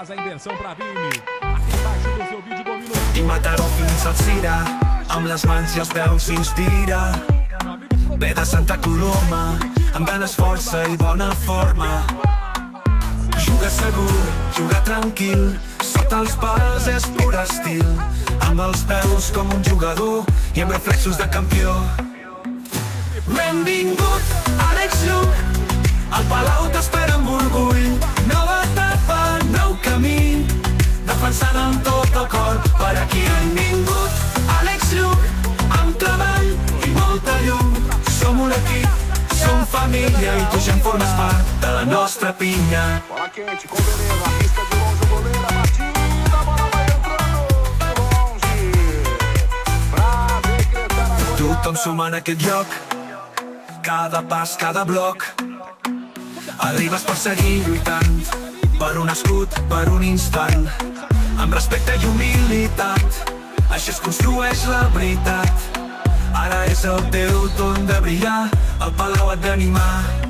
faz a inversão pra Vini. Aqui embaixo do seu vídeo dominou. I Mataró fins al Cira, amb les mans i els peus s'inspira. Ve de Santa Coloma, amb ganes, força i bona forma. Juga segur, juga tranquil, sota els pals és pur estil. Amb els peus com un jugador i amb reflexos de campió. Benvingut, Àlex Lluch, al Palau t'espera amb orgull. Nova etapa, nou camí, defensant amb tot el cor per aquí. Benvingut, Àlex Lluch, amb treball i molta llum. Som un equip, som família i tu ja en formes part de la nostra pinya. Bola quente, com beleza, arrisca de longe o goleiro, a batida, a bola vai entrando de longe, pra decretar a goleada. Tothom suma en aquest lloc, cada pas, cada bloc. Arribes per seguir lluitant, per un escut, per un instant, amb respecte i humilitat. Així es construeix la veritat. Ara és el teu torn de brillar, el Palau et d'animar.